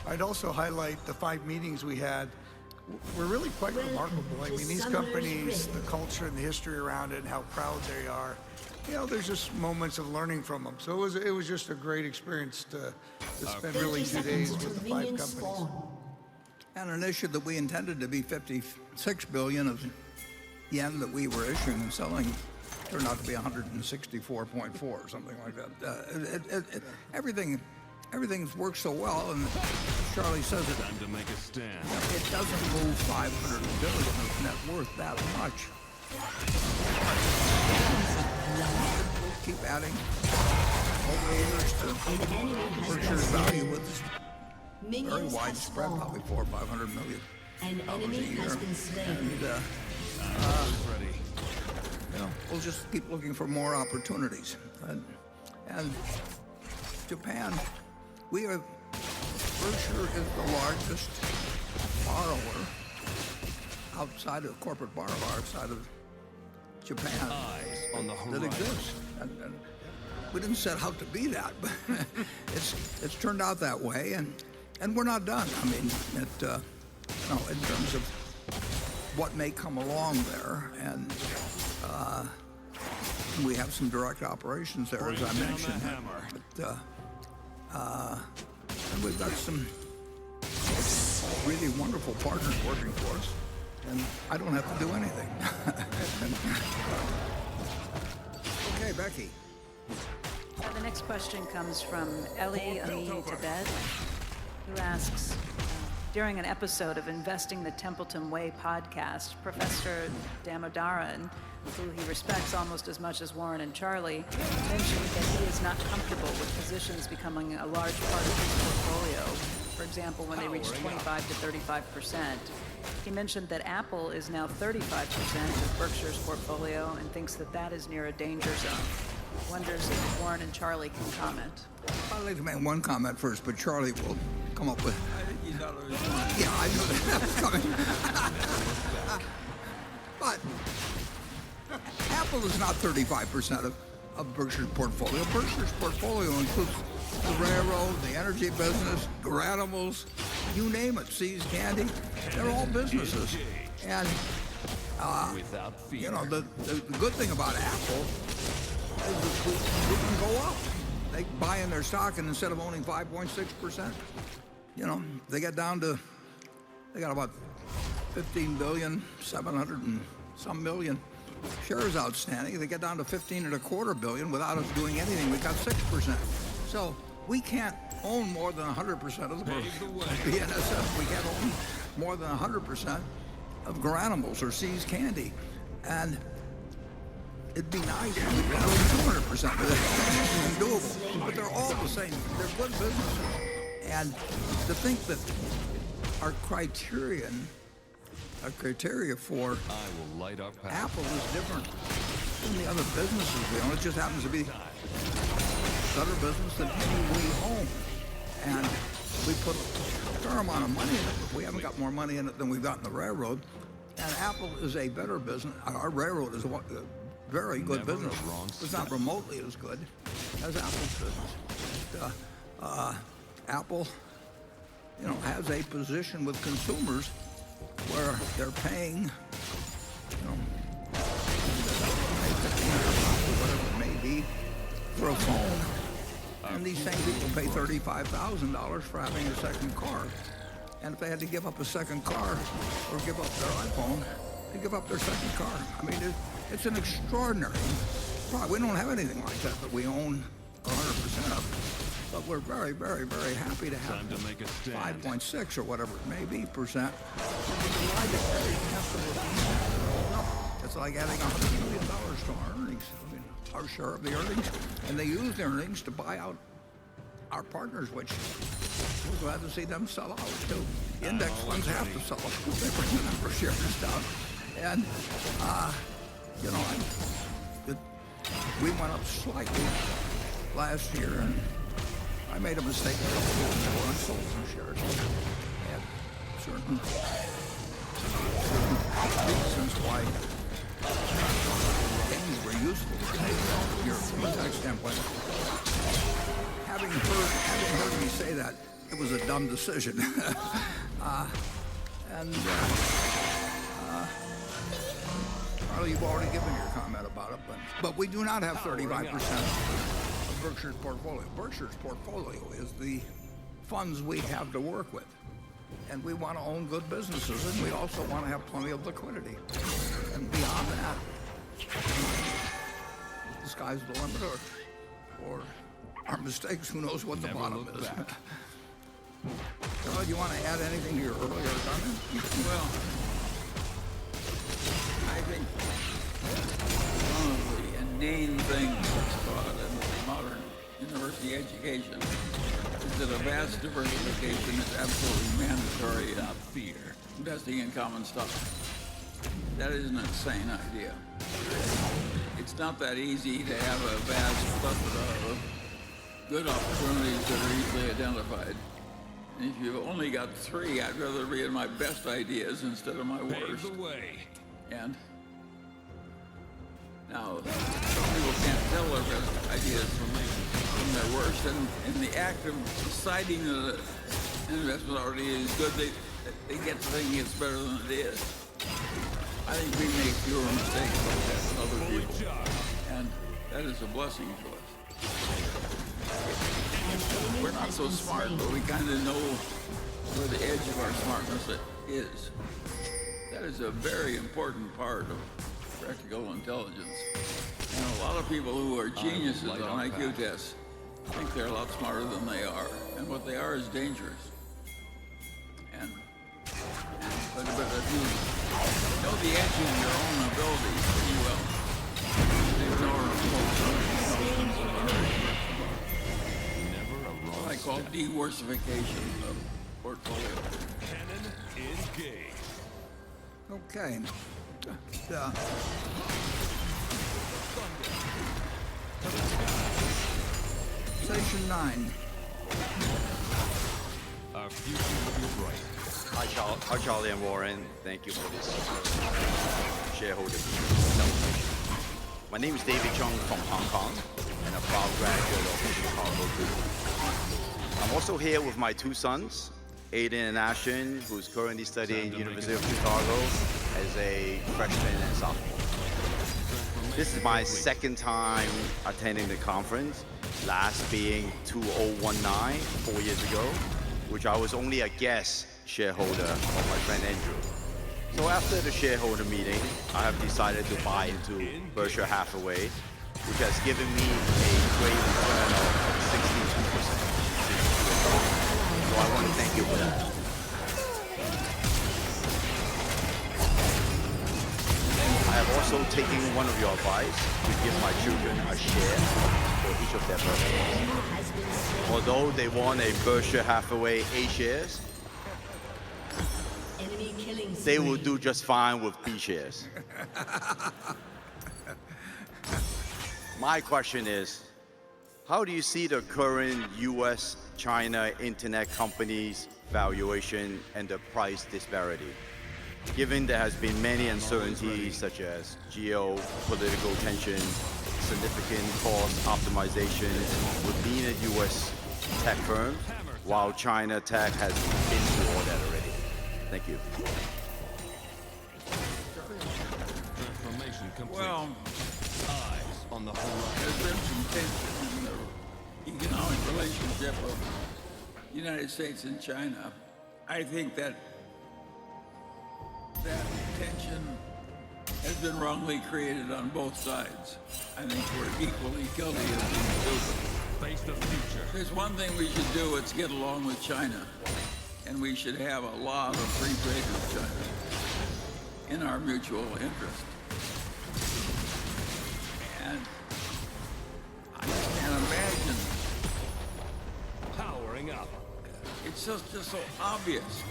I'd also highlight the 5 meetings we had were really quite remarkable. I mean, these companies, the culture and the history around it and how proud they are, there's just moments of learning from them. So it was just a great experience to spend really 2 days with the 5 companies. And an issue that we intended to be 56 billion of yen that we were issuing and selling turned out to be 164.4 or something like that. Everything's worked so well, and Charlie says it. Time to make a stand. It doesn't move 500 billion of net worth that much. We'll keep adding over years to Berkshire's value with very widespread, probably 400 or 500 million dollars a year. And we'll just keep looking for more opportunities. And Japan, Berkshire is the largest borrower outside of corporate borrower outside of Japan that exists. And we didn't set out to be that, but it's turned out that way, and we're not done. I mean, in terms of what may come along there, and we have some direct operations there, as I mentioned. And we've got some really wonderful partners working for us, and I don't have to do anything. Okay, Becky. The next question comes from Ellie Amini Tibet, who asks, during an episode of Investing the Templeton Way podcast, Professor Damodaran, who he respects almost as much as Warren and Charlie, mentioned that he is not comfortable with positions becoming a large part of his portfolio. For example, when they reach 25 to 35%. He mentioned that Apple is now 35% of Berkshire's portfolio and thinks that is near a danger zone. Wonders if Warren and Charlie can comment. I'd like to make one comment first, but Charlie will come up with... I think you thought it was coming. Yeah, I knew that was coming. But Apple is not 35% of Berkshire's portfolio. Berkshire's portfolio includes the railroad, the energy business, Granules, you name it, See's Candy. They're all businesses. And, the good thing about Apple is that we can go up. They buy in their stock, and instead of owning 5.6%, they got about 15 billion, 700 and some million shares outstanding. They get down to 15.25 billion without us doing anything. We got 6%. So we can't own more than 100% of the BNSF. We can't own more than 100% of Granules or See's Candy. And it'd be nice if we could own 200%, but it's doable. But they're all the same. They're good businesses. And to think that our criteria for Apple is different than the other businesses we own. It just happens to be a better business than any we own. And we put a fair amount of money in it, but we haven't got more money in it than we've got in the railroad. And Apple is a better business. Our railroad is a very good business. It's not remotely as good as Apple's business. Apple, has a position with consumers where they're paying, whatever it may be, for a phone. And these same people pay $35,000 for having a second car. And if they had to give up a second car or give up their iPhone, they give up their second car. I mean, it's an extraordinary product. We don't have anything like that we own 100% of. But we're very, very, very happy to have 5.6 or whatever it may be percent. It's like adding $100 million to our earnings, our share of the earnings. And they use the earnings to buy out our partners, which we're glad to see them sell out too. Index funds have to sell out because they bring the number of shares down. And, we went up slightly last year, and I made a mistake a couple of years ago. I sold some shares. I had certain reasons why gains were useful to me from a tax standpoint. Having heard me say that, it was a dumb decision. Charlie, you've already given your comment about it, but we do not have 35% of Berkshire's portfolio. Berkshire's portfolio is the funds we have to work with. And we want to own good businesses, and we also want to have plenty of liquidity. And beyond that, the sky's the limit, or our mistakes, who knows what the bottom is. Charlie, you want to add anything to your earlier comment? Well, I think one of the inane things that's taught in modern university education is that a vast diversification is absolutely mandatory in investing in common stock. That is an insane idea. It's not that easy to have a vast plethora of good opportunities that are easily identified. And if you've only got 3, I'd rather be in my best ideas instead of my worst. Pave the way. And now, some people can't tell their best ideas from their worst. And in the act of deciding that an investment already is good, they get to thinking it's better than it is. I think we make fewer mistakes like that than other people. And that is a blessing to us. We're not so smart, but we kind of know where the edge of our smartness is. That is a very important part of practical intelligence. And a lot of people who are geniuses on IQ tests think they're a lot smarter than they are. And what they are is dangerous. But if you know the edge of your own abilities pretty well, ignore what I call diversification of portfolio. Cannon engaged. Okay. Station 9. Our future will be bright. Hi, Charlie and Warren. Thank you for this shareholder celebration. My name is David Chung from Hong Kong and a proud graduate of the Chicago Group. I'm also here with my 2 sons, Aiden and Ashton, who's currently studying University of Chicago as a freshman and sophomore. This is my 2nd time attending the conference, last being 2019, 4 years ago, which I was only a guest shareholder of my friend Andrew. So after the shareholder meeting, I have decided to buy into Berkshire Hathaway, which has given me a great return of 62%. So I want to thank you for that. I have also taken one of your advice to give my children a share for each of their birthdays. Although they want a Berkshire Hathaway A shares, they will do just fine with B shares. My question is, how do you see the current US-China internet companies' valuation and the price disparity? Given there has been many uncertainties such as geopolitical tensions, significant cost optimization within a US tech firm, while China tech has been through all that already. Thank you. Transformation complete. Well, Eyes on the horizon. there's been some tension in the economic relationship of the United States and China. I think that tension has been wrongly created on both sides. I think we're equally guilty of being stupid. Face the future. There's one thing we should do, it's get along with China. And we should have a lot of free trade with China in our mutual interest. And I can't imagine. Powering up. It's just so obvious.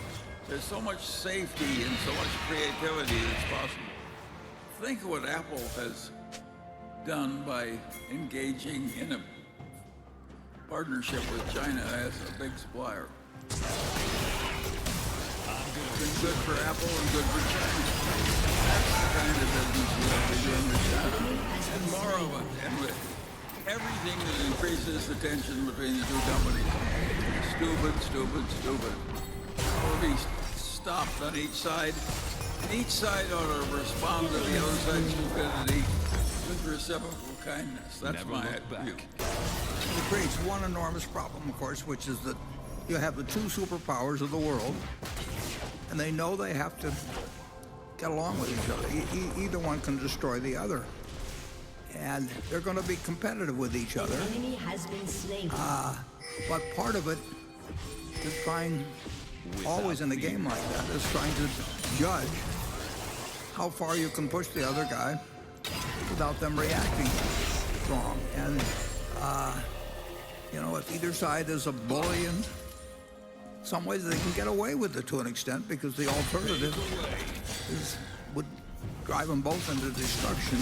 There's so much safety and so much creativity that's possible. Think of what Apple has done by engaging in a partnership with China as a big supplier. It's been good for Apple and good for China. That's the kind of business we have to do with China. And more of it. And with everything that increases the tension between the 2 companies. stupid. Or be stopped on each side. And each side ought to respond to the other side's stupidity with reciprocal kindness. That's Never my look back. view. It creates one enormous problem, of course, which is that you have the two superpowers of the world, and they know they have to get along with each other. Either one can destroy the other. And they're going to be competitive with each other. An enemy has been slain. But part of it is trying, always in a game like that, is trying to judge how far you can push the other guy without them reacting wrong. And, if either side is a bully in some ways, they can get away with it to an extent because the alternative would drive them both into destruction.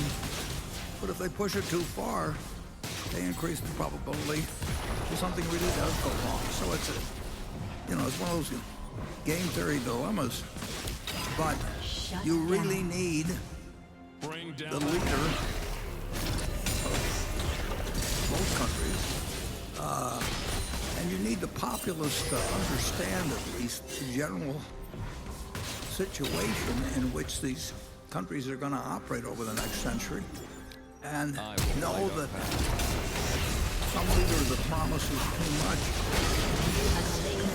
But if they push it too far, they increase the probability that something really does go wrong. So it's one of those game theory dilemmas. But you really need Bring down the leader of both countries, and you need the populace to understand at least the general situation in which these countries are going to operate over the next century. And know that some leader that promises too much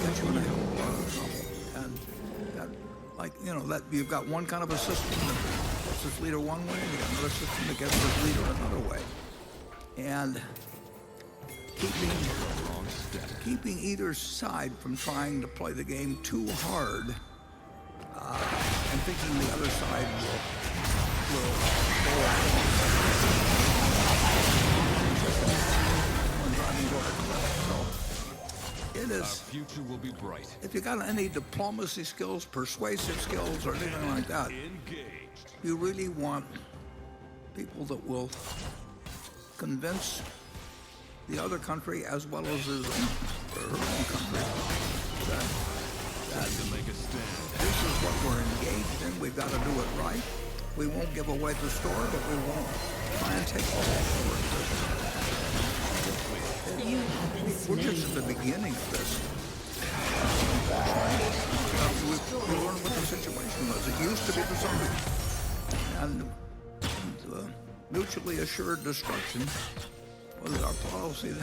gets you in a hell of a lot of trouble. And that you've got one kind of a system that gets this leader one way, and you got another system that gets this leader another way. And keeping either side from trying to play the game too hard, and thinking the other side will go along. It is. Our future will be bright. If you got any diplomacy skills, persuasive skills, or anything like that, Engaged. you really want people that will convince the other country as well as her own country that To make a stand. this is what we're engaged in. We've got to do it right. We won't give away the store, but we won't try and take all the You have been We're slain. just at the beginning of this. We learned what the situation was. It used to be the Soviets. And mutually assured destruction was our policy.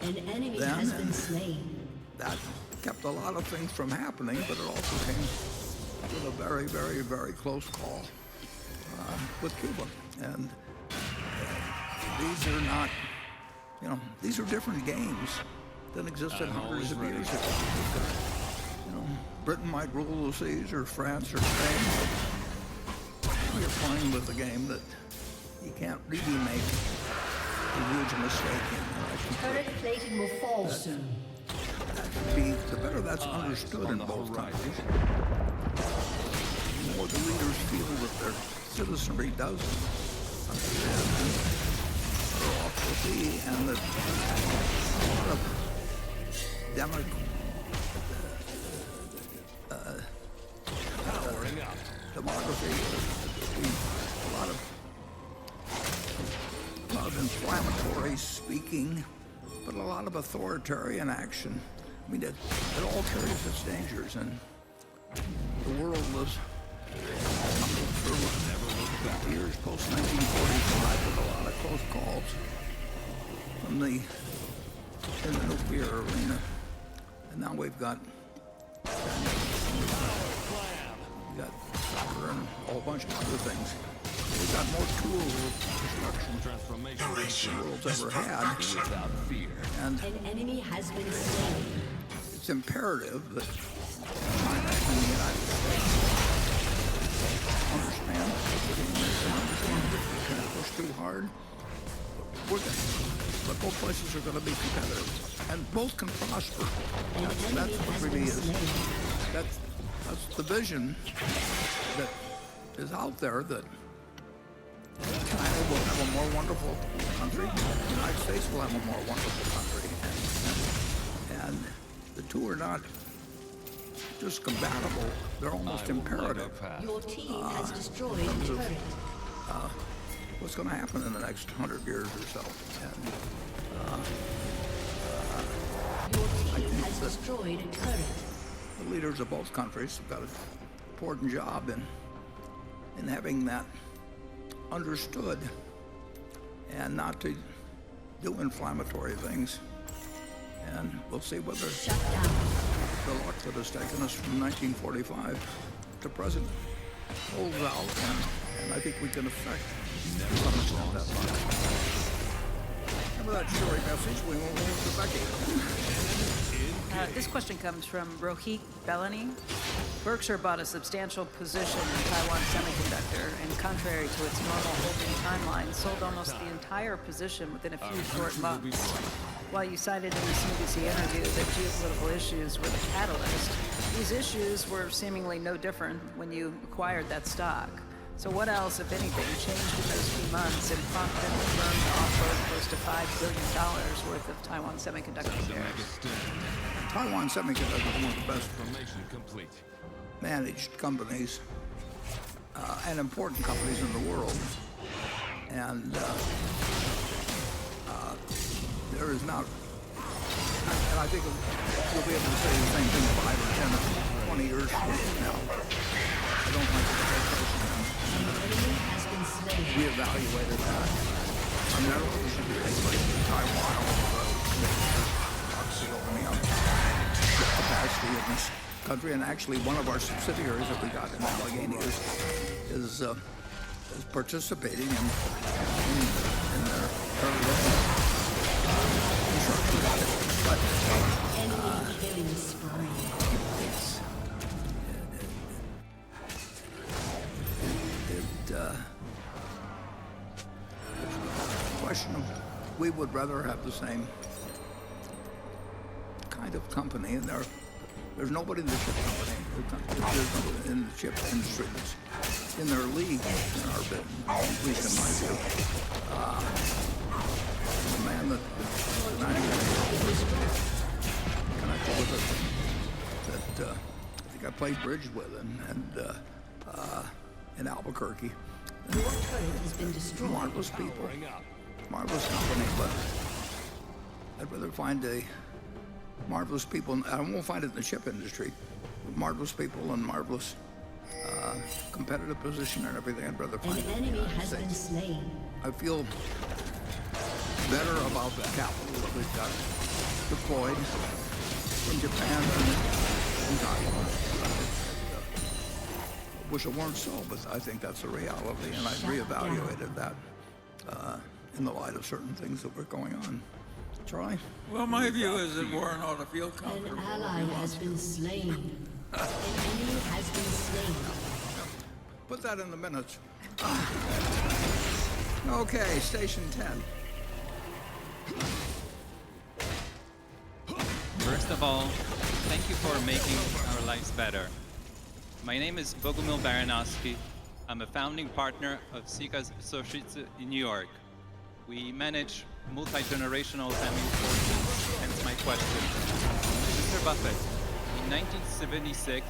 An enemy Then has been and- slain. That kept a lot of things from happening, but it also came with a very, very, very close call with Cuba. And these are not, these are different games than existed I'm hundreds of always years ready. ago. Britain might rule the seas, or France, or Spain, but you're playing with a game that you can't really make a huge mistake in. And I think Turret plating will fall soon. the better that's understood in on the both horizon. countries, the more the leaders feel that their citizenry does understand and are off the sea, and that a lot of Powering up. demography, a lot of inflammatory speaking, but a lot of authoritarian action. I mean, it all carries its dangers, and the world was coming through years post-1945 with a lot of close calls in the nuclear arena. And now we've got soccer and a whole bunch of other things. We've got more tools of destruction Transformation than the world's ever had. without fear. And An enemy has been slain. it's imperative that China and the United States understand that we can't push too hard. But both places are going to be competitive, and both can prosper. That's what really is. That's the vision that is out there, that China will have a more wonderful country. The United States will have a more wonderful country. And the two are not just compatible, they're almost I will light imperative. our path. Your team has destroyed a turret. What's going to happen in the next 100 years or so. And Your team has destroyed a turret. the leaders of both countries have got an important job in having that understood and not to do inflammatory things. And we'll see whether Shut down. the luck that has taken us from 1945 to present holds out, and I think we can affect some extent that luck. Remember that jury message we won't move to Becky. This question comes from Rohit Bellany. Berkshire bought a substantial position in Taiwan Semiconductor, and contrary to its normal holding timeline, sold almost the entire position within a few short months. While you cited in the CNBC interview that geopolitical issues were the catalyst, these issues were seemingly no different when you acquired that stock. So what else, if anything, changed in those few months and prompted the firm to offload close to $5 billion worth of Taiwan Semiconductor shares? Taiwan Semiconductor is one of the best Information complete. managed companies and important companies in the world. And there is not, and I think you'll be able to say the same thing 5 or 10 or 20 years from now. I don't like the expectation. An enemy has been slain. We evaluated that. I mean, I don't think we should do anybody in Taiwan obviously opening up capacity in this country. And actually, one of our subsidiaries that we got in Allegheny is participating in their construction. But Enemy killing spree. it's a question of we would rather have the same kind of company, and there's nobody in the chip company, there's nobody in the chip industry that's in their league in our bit, at least in my view. The man that connected with us, that I think I played bridge with him, and in Albuquerque. Your turret has been destroyed. Marvelous people, marvelous company, but I'd rather find a marvelous people. I won't find it in the chip industry. But marvelous people and marvelous competitive position and everything. I'd rather find An it in the enemy United has been States. slain. I feel better about the capital that we've got deployed from Japan and Taiwan. I wish it weren't so, but I think that's a reality, and I've reevaluated that in the light of certain things that were going on. Charlie? Well, my view is that Warren ought to feel An comfortable. ally has been slain. An enemy has been slain. Put that in the minutes. Okay, Station 10. First of all, thank you for making our lives better. My name is Bogumil Baranowski. I'm a founding partner of Sika's Associates in New York. We manage multi-generational family fortunes, hence my question. Mr. Buffett, in 1976,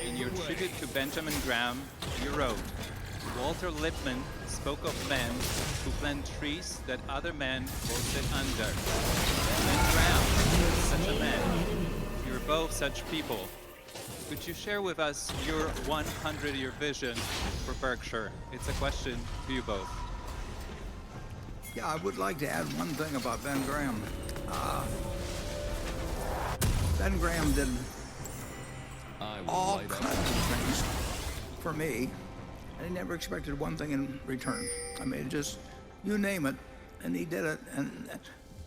in your tribute to Benjamin Graham, you wrote, Walter Lippmann spoke of men who plant trees that other men will sit under. Ben Graham is such a man. You're both such people. Could you share with us your 100-year vision for Berkshire? It's a question to you both. Yeah, I would like to add one thing about Ben Graham. Ben Graham did all kinds of things for me, and he never expected one thing in return. I mean, just, you name it, and he did it,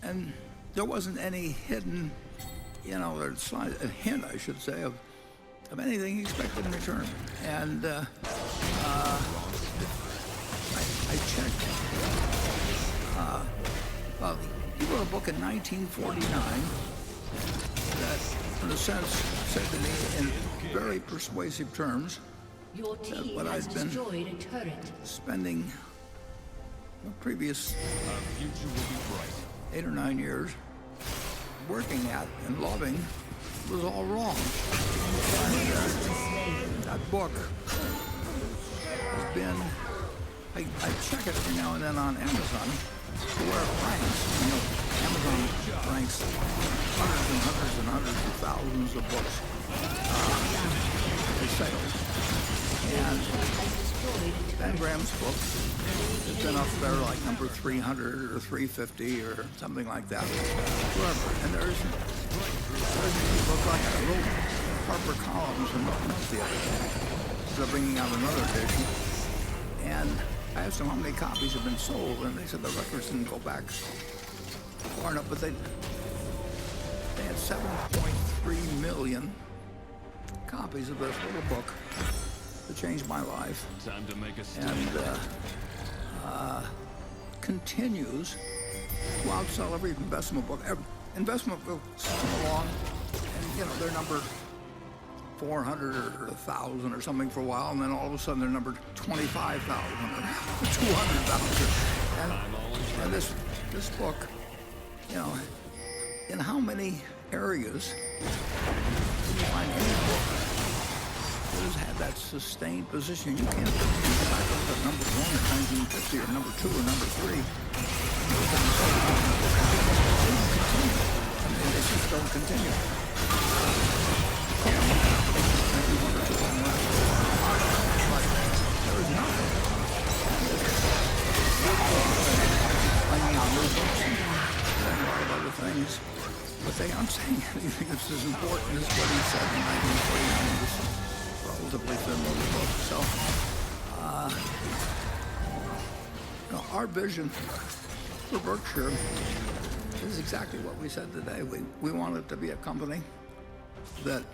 and there wasn't any hidden, there's a hint, I should say, of anything he expected in return. And I checked. Well, he wrote a book in 1949 that, in a sense, said to me in very persuasive terms Your team what has I've been destroyed a turret. spending the previous Our future will be bright. 8 or 9 years working at and loving was all wrong. That book has been, I check it every now and then on Amazon for where it ranks. Amazon Amazon ranks hundreds and hundreds and hundreds of thousands of books for sale. And Ben Graham's book has been up there like number 300 or 350 or something like that. Forever. And there's a book like I wrote Harper Columns and wrote up the other day. They're bringing out another edition. And I asked them how many copies have been sold, and they said the records didn't go back far enough, but they had 7.3 million copies of this little book that changed my life. Time to make a stand. And continues to outsell every investment book. Investment books come along, and you know they're number 400 or 1,000 or something for a while, and then all of a sudden they're number 25,000 or 200,000. And this book, you know, in how many areas can you find any book that has had that sustained position? You can't go back up to number 1 in 1950 or number 2 or number 3. I mean, they just don't continue. Things, but they aren't saying anything that's as important as what he said in 1949. This relatively thin little book. So, you know, our vision for Berkshire is exactly what we said today. We want it to be a company that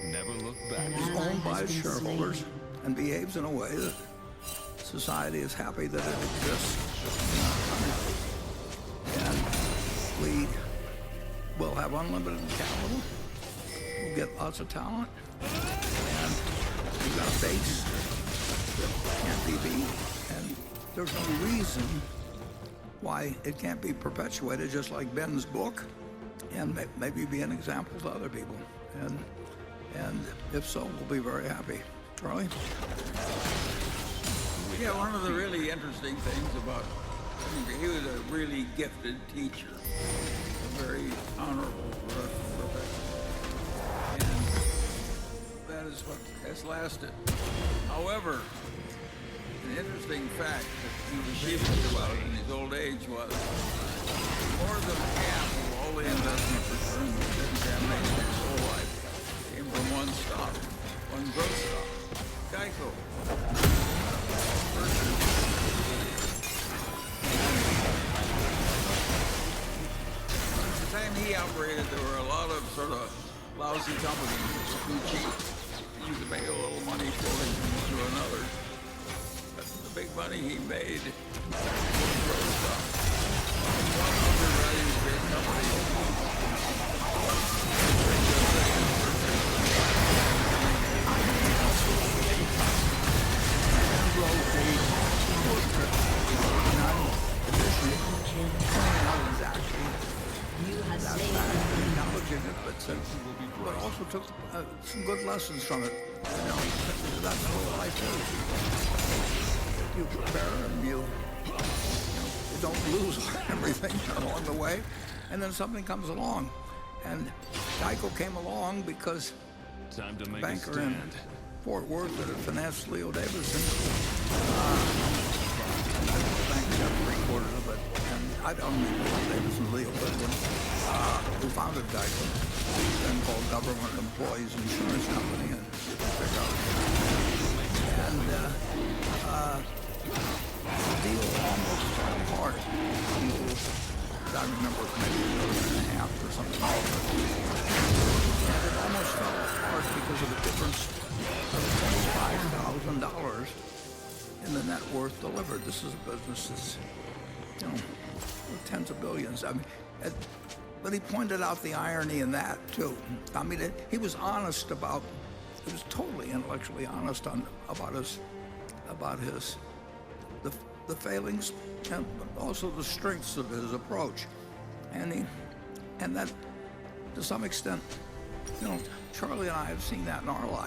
Never look back. is owned by its shareholders and behaves in a way that society is happy that it exists. And we will have unlimited capital. We'll get lots of talent. And we've got a base that can't be beat. And there's no reason why it can't be perpetuated, just like Ben's book, and maybe be an example to other people. And if so, we'll be very happy. Charlie? Yeah, one of the really interesting things about him, he was a really gifted teacher, a very honorable professor, and that is what has lasted. However, an interesting fact that he was sheepish about in his old age was more than half of all the investment returns that Ben made in his whole life came from one stock, one growth stock, Geico. At the time he operated, there were a lot of sort of lousy companies that were too cheap. You could make a little money floating from one to another. But the big money he made was growth stock. One undervalued big company. But also took some good lessons from it. You know, that's what life is. You prepare and you don't lose everything along the way, and then something comes along. And Geico came along because Time to a make a banker in stand. Fort Worth that had financed Leo Davidson. The bank got 3/4 of it, and I don't mean Leo Davidson, Leo Goodwin, who founded Geico, then called Government Employees Insurance Company, and the deal almost fell apart. I remember maybe $1.5 million or something like that. And it almost fell apart because of the difference of $25,000 in the net worth delivered. This is a business that's, you know, with tens of billions. I mean, but he pointed out the irony in that too. I mean, he was honest about. He was totally intellectually honest about the failings and also the strengths of his approach, and that to some extent, you know, Charlie and I have seen that in our lives.